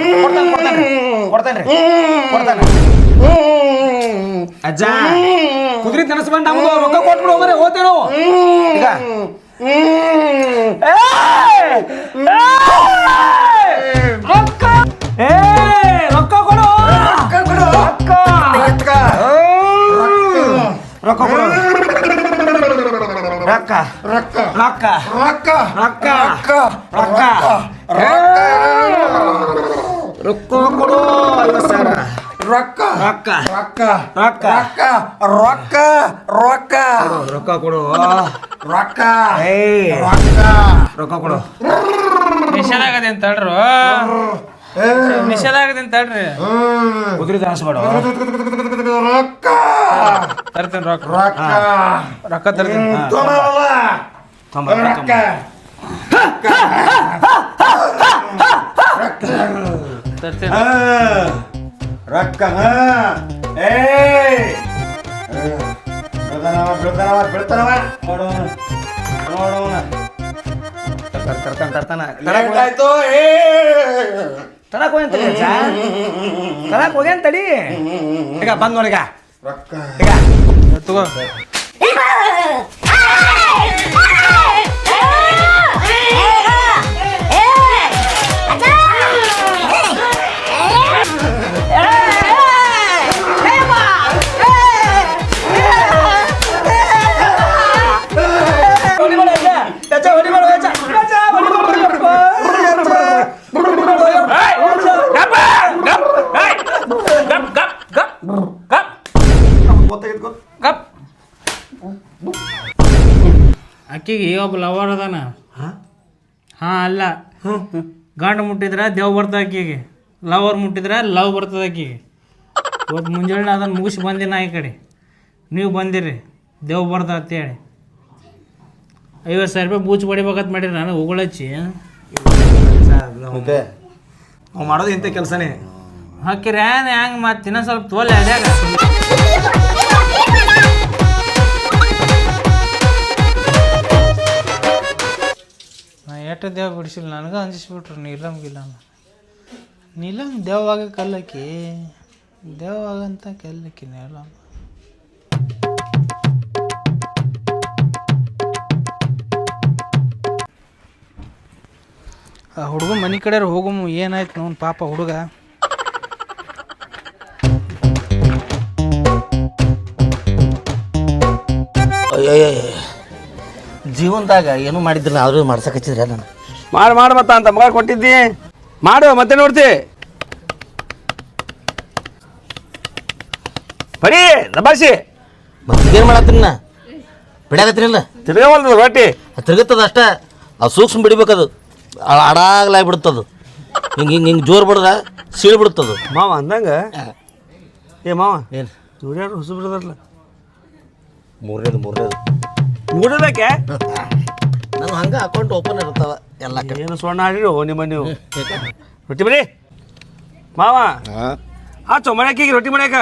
ಕೊಡ್ತಾನೆ ಅಜ್ಜ ಕುದುರೆ ತನಸ್ಕೊಂಡು ನಮ್ದು ರೊಕ್ಕ ಕೊಟ್ಬಿಡು ಮರೆ ಹೋತೇನೋ ಈಗ ರೊಕ್ಕ ರೊಕ್ಕ ಕೊಡು ರೊಕ್ಕ ಕೊಡು ರೊಕ್ಕ ರೊಕ್ಕ ರೊಕ್ಕ ರೊಕ್ಕ ರೊಕ್ಕ ರೊಕ್ಕ ರೊಕ್ಕ ಕೊಡು 50,000 ರೊಕ್ಕ ರೊಕ್ಕ ರೊಕ್ಕ ರೊಕ್ಕ ರೊಕ್ಕ ರೊಕ್ಕ ರೊಕ್ಕ ಕೊಡು ರೊಕ್ಕ ಏಯ್ ರೊಕ್ಕ ರೊಕ್ಕ ಕೊಡು ನಿಷೇಧ ಆಗದೆ ಅಂತ ಹೇಳ್ರು ನಿಷೇಧ ಆಗದೆ ಅಂತ ಹೇಳ್ರಿ ಕುದುರೆ ತನಸ್ಬೇಡ ರೊಕ್ಕ ತರ್ತೇನೆ ರೊಕ್ಕ ರೊಕ್ಕ ರೊಕ್ಕ ತರ್ತೀನಿ ರೊಕ್ಕ ತರ್ತೇನೆ ರೊಕ್ಕ ಏ ಬೀಳ್ತಾನವ ನೋಡೋಣ ತರ್ತಾನ ಆಯ್ತು ಏ ತರಕ್ ಹೋಗ್ಯಾನ ತಡಿ ಅಜ್ಜ ತರಕ್ ಹೋಗ್ಯಾನ ತಡಿ ಈಗ ಬಂದ್ ನೋಡಿಗ ರೊಕ್ಕ ಈಗ ತಗೋ ಗೊತ್ತಾಗಿತ್ತು ಗಪ್ ಆಕಿಗೆ ಒಬ್ಬ ಲವರ್ ಅದಾನ. ಹಾಂ ಅಲ್ಲ, ಗಂಡು ಮುಟ್ಟಿದ್ರೆ ದೇವ್ ಬರ್ತದೆ ಆಕಿಗೆ, ಲವರ್ ಮುಟ್ಟಿದ್ರೆ ಲವ್ ಬರ್ತದೆ ಆಕಿಗೆ. ಇವತ್ತು ಮುಂಜಾನೆ ಅದನ್ನು ಮುಗಿಸಿ ಬಂದಿನ ಈ ಕಡೆ, ನೀವು ಬಂದಿರಿ ದೇವ್ ಬರ್ತದೆ ಅಂತೇಳಿ 50,000 ರೂಪಾಯಿ ಬೂಚ್ ಬಡಿಬೇಕಂತ ಮಾಡಿರಿ ನಾನು ಉಗುಳಚ್ಚಿ. ಮತ್ತೆ ನಾವು ಮಾಡೋದು ಇಂಥ ಕೆಲಸನೇ. ಹಾಕಿರಿ ಹೆಂಗೆ ಮತ್ತೆ ಇನ್ನೊಂದು ಸ್ವಲ್ಪ ತೋಲೆ ಅದ್ಯಾಗ. ನಾ ಎಷ್ಟು ದೇವ ಬಿಡಿಸಿಲ್ಲ, ನನಗೆ ಅಂಜಿಸ್ಬಿಟ್ರು ನೀಲಮ್ಗಿಲ್ಲ. ನೀಲಮ್ ದೇವವಾಗ ಕಲ್ಲಕ್ಕಿ, ದೇವವಾಗಂತ ಕಲ್ಲಕ್ಕಿ ನೀಲಮ್ಮ. ಆ ಹುಡುಗ ಮನೆ ಕಡೆ ಹೋಗಮ್ಮ, ಏನಾಯ್ತು ನೋನ್ ಪಾಪ ಹುಡುಗ. ಜೀವನದಾಗ ಏನು ಮಾಡಿದ್ರಲ್ಲ ಅವರು ಮಾಡ್ಸಕಚ್ಚಿದ್ರೆ ನಾನು ಮಾಡು ಮತ್ತ ಅಂತ ಮಗ ಕೊಟ್ಟಿದ್ದಿ ಮಾಡು ಮತ್ತೆ ನೋಡ್ತಿ ಬರೀ ದಬಾಸಿ ಮತ್ತೆ ಏನು ಮಾಡತ್ತೀನಿ ನಾ ಬಿಡಾಕತ್ತೀನಿಲ್ಲ ತಿರ್ಗವಲ್ದು ರೊಟ್ಟಿ ತಿರುಗುತ್ತದ ಅಷ್ಟೇ. ಅದು ಸೂಕ್ಷ್ಮ ಬಿಡ್ಬೇಕದು, ಅಡಾಗ್ಲಾಗಿ ಬಿಡುತ್ತದು. ಹಿಂಗೆ ಜೋರು ಬಿಡ್ದ ಸೀಳು ಬಿಡುತ್ತದು. ಮಾವ ಅಂದಂಗ ಏ ಮಾವ ಏನು ಇವ್ರ್ಯಾರು ಹೊಸ ಬಿಡದಾರಲ್ಲ ಮೂರನೇದು ಮೂಡದಕ್ಕೆ ನಾನು ಹಂಗೆ ಅಕೌಂಟ್ ಓಪನ್ ಇರ್ತಾವ ಎಲ್ಲ ಕಡೆ. ಏನು ಸ್ವರ್ಣ ಆಡಿರು ನಿಮ್ಮ ನೀವು ರೊಟ್ಟಿ ಬರೀ ಮಾವ ಆಚೋ ಮನ್ಯಾಕೀಗ ರೊಟ್ಟಿ ಮಾಡ್ಯಾಕ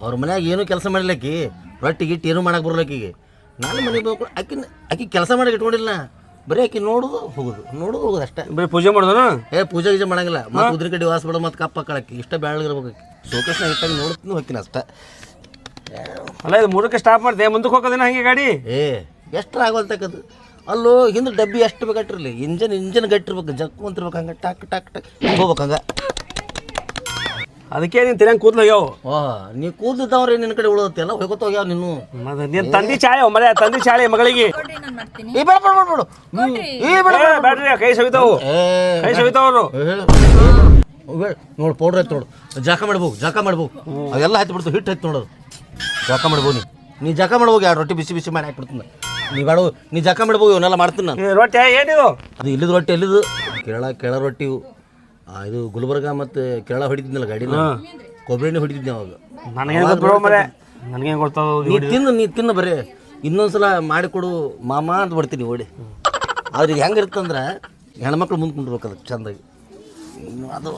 ಅವ್ರ ಮನ್ಯಾಗ ಏನೂ ಕೆಲಸ ಮಾಡಿಲ್ಲಕ್ಕಿ, ರೊಟ್ಟಿ ಗಿಟ್ಟು ಏನೂ ಮಾಡಕ್ಕೆ ಬರಲ್ಲಕ್ಕಿಗೆ. ನಾನು ಮನೆಗೆ ಹೋಗ್ಕೊಂಡು ಆಕಿ ಕೆಲಸ ಮಾಡಕ್ಕೆ ಇಟ್ಕೊಂಡಿಲ್ಲ, ಬರೀ ಆಕಿ ನೋಡೋದು ಹೋಗೋದು ಅಷ್ಟೇ. ಬರೀ ಪೂಜೆ ಮಾಡೋದನು ಪೂಜೆ ಗೀಜೆ ಮಾಡಂಗಿಲ್ಲ. ಮತ್ತೆ ಉದ್ರಿ ಕಡೆ ವಾಸ ಬಿಡೋ ಮತ್ತೆ ಕಪ್ಪ ಹಾಕಳಕ್ಕಿ ಇಷ್ಟ ಬ್ಯಾಳಗಿರ್ಬೇಕು. ಶೋಕೇಶ್ನ ಇಟ್ಟಾಗ ನೋಡ್ತೀನಿ ಹೋಗ್ತೀನಿ ಅಷ್ಟೇ. ಅಲ್ಲ ಇದು 3ಕ್ಕೆ ಸ್ಟಾಪ್ ಮಾಡ್ದೆ ಮುಂದಕ್ಕೆ ಹೋಗೋದೇನ ಹಂಗೆ ಗಾಡಿ ಎಷ್ಟರ ಆಗೋಲ್ತಕ್ಕದು. ಅಲ್ಲೋ ಹಿಂದೆ ಡಬ್ಬಿ ಎಷ್ಟು ಬೇಕಾಗಿರಲಿ, ಇಂಜನ್ ಗಟ್ಟಿರ್ಬೇಕು, ಜಕ್ಕು ಅಂತಿರ್ಬೇಕು, ಹಂಗೆ ಟಕ್ ಟಕ್ ಟಕ್ ಹೋಗ್ಬೇಕು ಹಂಗೆ. ಅದಕ್ಕೆ ನೀನು ತಿರಂಗೆ ಕೂದ್ಲಾಗ್ಯಾವ ನೀ ಕೂದಿದ್ದವ್ರೆ ನಿನ್ನ ಕಡೆ ಉಳೋತ್ತೆ ಎಲ್ಲ ಹೋಗೋತ ಹೋಗ್ಯಾವ ನೀನು. ನೀನು ತಂದಿ ಚಾಳೆ ಮಳೆ ತಂದಿ ಚಾಳೆ ಮಗಳಿಗೆ ಬ್ಯಾಡ್ರಿ ಕೈ ಸವಿತಾವು ಕೈ ಸವಿತಾವ್ರು ನೋಡು ಪೌಡ್ರ್ ಆಯ್ತು ನೋಡು, ಜಾಕ ಮಾಡ್ಬೇಕು ಅವೆಲ್ಲ ಹತ್ತಿ ಬಿಡ್ತು, ಹಿಟ್ಟು ಹತ್ತಿ ನೋಡೋದು. ಜಾಕ ಮಾಡ್ಬೋದು ನೀ ಜಾಕ ಮಾಡ್ಬೋದು, 2 ರೊಟ್ಟಿ ಬಿಸಿ ಮಾಡಿ ಹಾಕ್ಬಿಡ್ತೀನಿ ನೀ ಬೇಡ. ನೀ ಜಾಕ ಮಾಡ್ಬೋದು, ಇವನ್ನೆಲ್ಲ ಮಾಡ್ತೀನಿ ನಾನು. ರೊಟ್ಟಿ ಏನಿದು ಅದು ಇಲ್ಲಿದು ರೊಟ್ಟಿ ಎಲ್ಲಿದು ಕೇರಳ ರೊಟ್ಟಿ ಇದು ಗುಲ್ಬರ್ಗ ಮತ್ತು ಕೇರಳ ಹೊಡಿತಿದ್ನಲ್ಲ ಗಾಡಿನ, ಕೊಬ್ಬರಿ ಎಣ್ಣೆ ಹೊಡಿತಿದ್ದೆ ಅವಾಗ. ನನಗೇನು ಗೊತ್ತಾವ ನೀ ತಿನ್ನು ಬರೀ ಇನ್ನೊಂದ್ಸಲ ಮಾಡಿಕೊಡು ಮಾಮ ಅಂತ ಬರ್ತೀನಿ ಓಡಿ. ಆದ್ರೆ ಈಗ ಹೆಂಗಿರ್ತಂದ್ರೆ ಹೆಣ್ಮಕ್ಳು ಮುಂದೆ ಕುಂಡ್ಬೇಕು ಅದಕ್ಕೆ ಚಂದಾಗಿ. ಅದು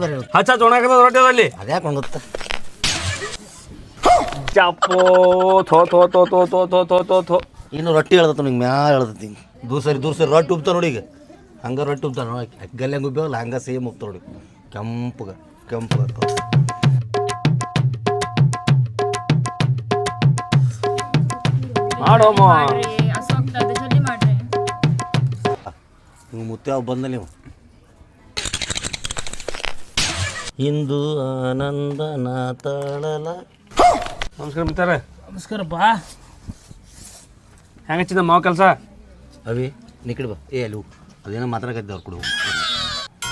ಬೇರೆ ಹಚ್ಚ ತೊಣಕದ ರೊಟ್ಟಿದಲ್ಲಿ ಅದ್ಯಾಕೆ ಹಂಗುತ್ತೆ ಚಪ್ಪೋ ಥೋ ಥೋ ಥೋ ಥೋ ಥೋ ಥೋ ಥೋ ಥೋ ಥೋ ಇನ್ನು ರೊಟ್ಟಿ ಹೇಳ್ದತ್ತ ನಿಂಗೆ ಮ್ಯಾಲ ಹೇಳ್ದತ್ತಿ ದೂರ ಸರಿ ರೊಟ್ಟಿ ಉಬ್ತಾವ ನೋಡಿ. ಈಗ ಹಂಗೆ ರೊಟ್ಟಿ ಉಬ್ತಾವ ನೋಡಿ, ಗಲ್ಲೆ ಹಂಗೆ ಉಬ್ಬೇವಲ್ಲ ಹಂಗೆ ಸೇಮ್ ಉಬ್ತಾವ ನೋಡಿ, ಕೆಂಪುಗ ಮಾಡೋಮ್ಮ. ನೀವು ಮುತ್ತೆ ಅವು ಬಂದ ನೀವು ಇಂದು ಆನಂದನ ತಾಳಲ. ನಮಸ್ಕಾರ ಮಿತ್ರ. ನಮಸ್ಕಾರ ಬಾ. ಹೆಂಗಚ್ಚಿದ ಮಾವ ಕೆಲಸ ಅವಿ ನೀ ಕಡೆ ಬಾ. ಅಲ್ಲಿ ಅದೇನೋ ಮಾತಾಡಕತ್ತಿದ್ದೆ ಅವ್ರು ಕೊಡು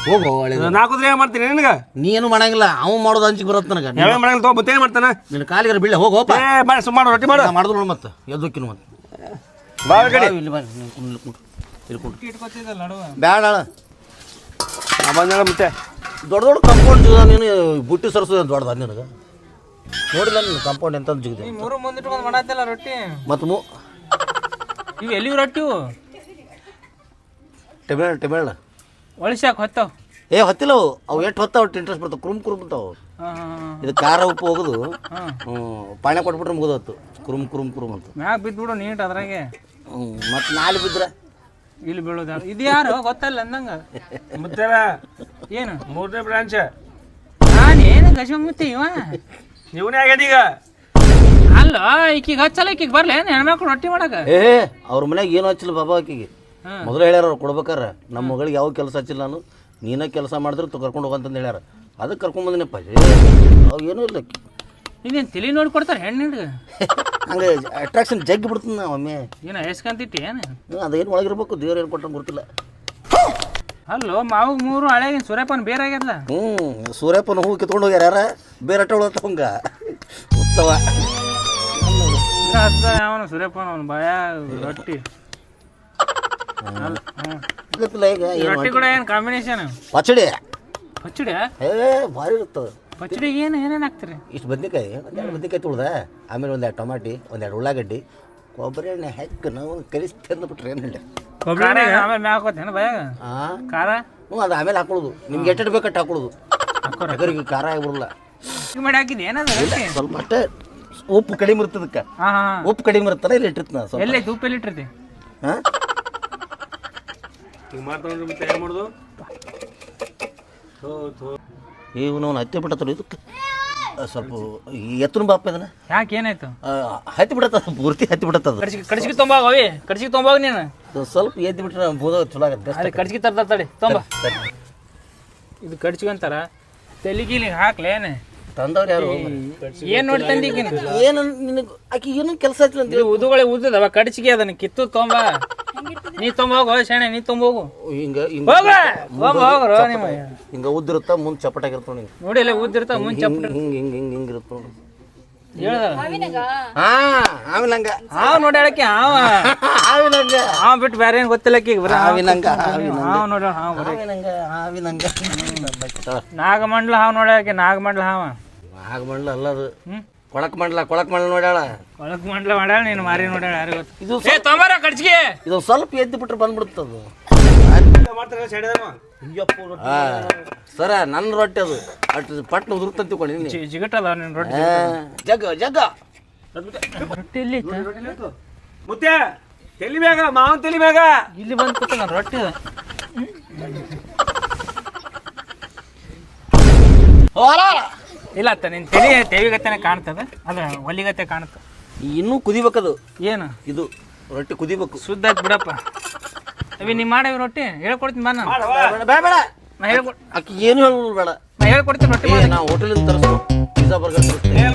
ಹೋಗೋ. ನಾಲ್ಕುದ್ರೆ ಏನು ಮಾಡ್ತೀನಿ ನಿನಗೆ? ನೀ ಏನು ಮಾಡಂಗಿಲ್ಲ, ಅವ ಮಾಡೋದು ಹಂಚಿಗೆ ಬರತ್ತೆ ನನಗೆ. ಯಾವ್ಯಾವ ಮಾಡಂಗಿಲ್ಲ ತಗೋ ಮತ್ತೆ ಏನು ಮಾಡ್ತಾನೆ ನಿನ್ನ ಕಾಲಿಗೆ ಬೀಳ ಹೋಗೋ ಮಾಡಿ ಸುಮಾರು ರೊಟ್ಟಿ ಮಾಡು ಮಾಡಿದ್ರು ನೋಡಿ. ಮತ್ತೆ ಎದ್ದೋಕಿನ ಮತ್ತೆ ಬಾ ಕಡೆ ಇಲ್ಲಿ ಬಾ ಇಟ್ಕೊತಿದ್ದಲ್ಲ ನಡುವ ಬ್ಯಾಡ ಬಂದ ಮತ್ತೆ ದೊಡ್ಡ ಕಾಂಪೌಂಡ್ ಜಿಗ ನೀನು ಬುಟ್ಟಿ ಸರ್ಸೋದು ದೊಡ್ಡದ ನಿನಗೆ ನೋಡಿಲ್ಲ ನೀನು ಕಾಂಪೌಂಡ್ ಎಂತ ಜಿಗಿದೆ. ನೀ 3 ಮುಂದೆ ಇಟ್ಕೊಂಡು ಮಾಡತ್ತಿಲ್ಲ ರೊಟ್ಟಿ. ಮತ್ತು ಇವು ಎಲ್ಲಿವು ರೊಟ್ಟಿ? ಇವು ಟೆಬೇಳ ಒಳಸಾಕ ಹೊತ್ತಾವ. ಹೊತ್ತಿಲ್ಲ ಅವು ಎಷ್ಟು ಹೊತ್ತಾವ ಇಂಟ್ರೆಸ್ಟ್ ಬರ್ತಾವೆ, ಕುರುಮ್ ಬರ್ತಾವ. ಇದು ಖಾರ ಉಪ್ಪು ಹೋಗೋದು ಪಾಣ್ಯ ಕೊಟ್ಬಿಟ್ರೆ ಮುಗಿದತ್ತು, ಕುರುಮ್ ಅಂತ ಮ್ಯಾಗ ಬಿದ್ದುಬಿಡು ನೀಟ್ ಅದ್ರಾಗೆ. ಮತ್ತು ನಾಳೆ ಬಿದ್ರೆ ಇಲ್ಲಿ ಬೀಳೋದ. ಇದು ಯಾರು ಗೊತ್ತಲ್ಲ ಅಂದಂಗ ಮತ್ತೆ ಏನು 3ನೇ ಬ್ರಾಂಚ್ ನಾನು ಏನು ಗಜಮುತ್ತಿ ಇವ ಇವನೇ ಆಗ್ಯಾದ ಈಗ. ಅಲ್ಲ ಈಕಿಗೆ ಹಚ್ಚಲ್ಲ, ಈಕಿಗೆ ಬರ್ಲ ಏನು ಹೆಣ್ಮಕ್ಳು ರೊಟ್ಟಿ ಮಾಡಕ? ಅವ್ರ ಮನ್ಯಾಗ ಏನು ಹಚ್ಚಿಲ್ಲ ಬಾಬಾ ಆಕಿಗೆ. ಮೊದಲು ಹೇಳ್ಯಾರ ಅವ್ರು ಕೊಡ್ಬೇಕಾರ, ನಮ್ಮ ಮಗಳಿಗೆ ಯಾವ ಕೆಲಸ ಹಚ್ಚಿಲ್ಲ ನಾನು, ನೀನೇ ಕೆಲಸ ಮಾಡಿದ್ರೆ ಕರ್ಕೊಂಡು ಹೋಗಂತಂದು ಹೇಳ್ಯಾರ. ಅದಕ್ಕೆ ಕರ್ಕೊಂಬಂದಿನಪ್ಪ. ಅವು ಏನೂ ಇಲ್ಲ ಇದೇನು ತಲೆ ನೋಡಿ ಕೊಡ್ತಾರೆ ಹೆಣ್ಣಿಗೆ ಹಂಗೆ ಅಟ್ರಾಕ್ಷನ್ ಜಗ್ಗಿ ಬಿಡ್ತೀನಿ ನಾವು ಒಮ್ಮೆ. ಏನು ಎಸ್ಕಂತಿಟ್ಟಿ ಏನು? ಅದೇನು ಒಳಗಿರ್ಬೇಕು, ದೇವ್ರು ಏನು ಕೊಟ್ಟಂಗೆ ಗೊತ್ತಿಲ್ಲ. ಅಲ್ಲೋ ಮಾವಿಗೆ 3 ಹಳೆಗಿನ ಸೂರ್ಯಪಾನ ಬೇರೆ ಆಗ್ಯದಲ್ಲ. ಸೂರ್ಯಪ್ಪನ ಹೂ ಕಿತ್ಕೊಂಡು ಹೋಗ್ಯಾರ, ಯಾರ ಬೇರೆ ಅಟ್ಟ ಉಳತ್ತ ಹಂಗ ಉತ್ಸವ. ಹಚ್ದ ಅವನು ಸುರೇಪನ ಅವ್ನು ಭಯ ರೊಟ್ಟಿ ಗೊತ್ತಿಲ್ಲ ಈಗ ಏನು ರೊಟ್ಟಿ ಕೂಡ ಏನು ಕಾಂಬಿನೇಷನ್ ಪಚಡಿ ಪಚ್ಚಡಿ ಭಾರಿ ಇರ್ತದೆ. ಪಚ್ಚಡಿಗೆ ಏನೇನು ಹಾಕ್ತೀರಿ? ಇಷ್ಟು ಬದ್ನಿಕಾಯಿ ಒಂದೆರಡು ಬದ್ನಿಕಾಯಿ ತುಳ್ದ, ಆಮೇಲೆ ಒಂದೆರಡು ಟೊಮಾಟಿ, ಒಂದೆರಡು ಉಳ್ಳಾಗಡ್ಡಿ, ಕೊಬ್ಬರಿ ಎಣ್ಣೆ ಹಾಕಿ ನಾವು ಕಲಿಸಿ ತಿಂದ್ಬಿಟ್ರೆ ಏನು ಹೇಳಿ. ಖಾರ ಆಮೇಲೆ ಮ್ಯಾಗ ಹಾಕೋತೇನು ಭಯಾಗ ಖಾರ? ಹ್ಞೂ ಅದು ಆಮೇಲೆ ಹಾಕೊಳ್ಳೋದು, ನಿಮ್ಗೆ ಎಷ್ಟು ಬೇಕಟ್ಟು ಹಾಕೊಳ್ಳೋದು. ಅಗರಿಗೆ ಖಾರ ಆಗಿಬಿಡಲ್ಲ. ಮಾಡಿ ಹಾಕಿದ್ದು ಏನದ ಸ್ವಲ್ಪ ಅಷ್ಟೇ ಉಪ್ಪು ಕಡಿಮೆ ಇರ್ತದಕ್ಕೆ. ಹಾಂ ಹಾಂ. ಉಪ್ಪು ಕಡಿಮೆ ಇರ್ತಾನೆ ಇಲ್ಲಿ ಇಟ್ಟಿರ್ತೀನಿ ಸ್ವಲ್ಪ. ಎಲ್ಲೈತಿ ಉಪ್ಪು ಎಲ್ಲಿ ಇಟ್ಟಿರ್ತಿ? ಹಾಂ ಹಿಂಗೆ ಮಾಡ್ತೊಂಡ್ರೆ ಮತ್ತೆ ಏನು ಮಾಡೋದು? ಇವನು ಹತ್ತಿ ಬಿಟ್ಟತ್ತಲ್ಲ ಇದಕ್ಕೆ ಸ್ವಲ್ಪ ಎತ್ತನ ಬಾಪ ಇದನ್ನ ಯಾಕೆ ಏನಾಯ್ತು? ಹತ್ತಿ ಬಿಡತ್ತದ, ಪೂರ್ತಿ ಹತ್ತಿ ಬಿಡತ್ತದ. ಕಡ್ಸಿಗೆ ತೊಂಬಾಗ ಅವಿ ಕಡ್ಸಿಗೆ ತೊಂಬಾಗ ನೀನು ಸ್ವಲ್ಪ ಎದ್ದು ಬಿಟ್ರೆ ಬೋದ ಚಲೋ ಆಗತ್ತೆ. ಅದೇ ಕಡ್ಸಿಗೆ ತರ್ದ ತಡಿ ತೊಂಬ. ಇದು ಕಡ್ಸಿಗೆ ಅಂತಾರ. ತೆಲಿಗಿಲಿ ಹಾಕ್ಲೇನೆ ತಂದವ್ರು ಯಾರು? ಏನ್ ನೋಡಿ ತಂದಿಗೆ ಏನು ನಿನಗೆ ಆಕಿ ಏನು ಕೆಲಸ ಆಯ್ತು ಅಂತ ಉದುಗಳೇ ಉದ್ದದವ ಕಡ್ಚಿಗೆ ಅದನ್ನ ಕಿತ್ತು ತೊಂಬ. ನೀ ತೊಂಬೋಗು ಶೇಣೆ, ನೀ ತೊಂಬೋಗು. ಹಿಂಗ ಹೋಗ್ರು ನಿಮ್ಮ ಹಿಂಗ ಉದ್ದಿರುತ್ತ ಮುಂದೆ ಚಪಟಾಗಿರ್ತಾವ ನಿಂಗೆ ನೋಡಿ ಇಲ್ಲ ಉದ್ದಿರ್ತ ಮುಂಚೆ ಹಿಂಗ ಹಿಂಗ ಹಿಂಗ ಹಿಂಗ ಹಿಂಗಿರುತ್ತ ನೋಡಿ. ಹೇಳ್ದ ಹಾ ಆವಿನಂಗ ಹಾವ್ ನೋಡಿ ಹೇಳಕ್ಕೆ ಆವಿನಂಗ ಹಾವ್ ಬಿಟ್ಟು ಬೇರೆ ಏನ್ ಗೊತ್ತಿಲ್ಲಕ್ಕೆ ಈಗ ಆವಿನಂಗ ಹಾವ್ ನೋಡಿ ಹಾವ್ ಆವಿನಂಗ ಆವಿನಂಗ ನಾಗಮಂಡ್ಲ ಹಾವ್ ನೋಡ್ಯಾಕೆ ನಾಗಮಂಡ್ಲ ಹಾವ ನಾಗಮಂಡ್ಲ ಅಲ್ಲ ಅದು, ಕೊಳಕ್ ಮಂಡ್ಲ ನೋಡ್ಯಾಳ. ಒಳಕ್ ಮಂಡ್ಲ ಮಾಡ್ಯಾಳ ನೀನು ಮಾರಿ ನೋಡ್ಯಾಳ ಯಾರು ಗೊತ್ತು. ಇದು ತೊಂಬಾರ ಕಡ್ಚಿಗೆ ಇದು ಸ್ವಲ್ಪ ಎದ್ದು ಬಿಟ್ರೆ ಬಂದ್ಬಿಡ್ತದು. ಮಾಡ್ತಾರೆ ಸೈಡ್ದಾವ ಸರ ನನ್ನ ರೊಟ್ಟಿ ಅದು ಅಷ್ಟು ಪಟ್ನ ಉದುರ್ತಂತ ತಿಳ್ಕೊಂಡು ಜಿಗಟ್ ಅದಾವ ನಿನ್ ರೊಟ್ಟಿ. ಜಗ್ಗ ರೊಟ್ಟಿ ಇಲ್ಲಿ ಐತ? ಮುತ್ಯ ತಲಿ ಬೇಗ ಮಾವನ್ ತಲಿ ಬೇಗ ಇಲ್ಲಿ ಬಂದು ಕೂತ ನಾನು ರೊಟ್ಟಿ ಇಲ್ಲ ಅತ್ತ ನಿನ್ ತಲೆ ತೆವಿಗತ್ತೆನೆ ಕಾಣ್ತದ, ಅದ ಒಲಿಗತ್ತೆ ಕಾಣ್ತದ. ಇನ್ನೂ ಕುದಿಬೇಕದು. ಏನು ಇದು ರೊಟ್ಟಿ ಕುದಿಬೇಕು. ಸುದ್ದ ಆಯ್ತು ಬಿಡಪ್ಪ. ಅವಿ ನೀ ಮಾಡವಿ ರೊಟ್ಟಿ ಹೇಳ್ಕೊಡ್ತೀನಿ ಬಾ ನಾನು. ಬೇಡ ನಾ ಹೇಳ್ಕೊಡ್ ಆಕಿ ಏನು ಹೇಳೋದು ಬೇಡ. ನಾ ಹೇಳ್ಕೊಡ್ತೀನಿ ರೊಟ್ಟಿ ಮಾಡಿ. ನಾವು ಹೋಟೆಲಿಂದ ತರಿಸ್ತು ಪಿಜ್ಜಾ ಬರ್ಗರ್ ತರಿಸ್ತೀವಿ.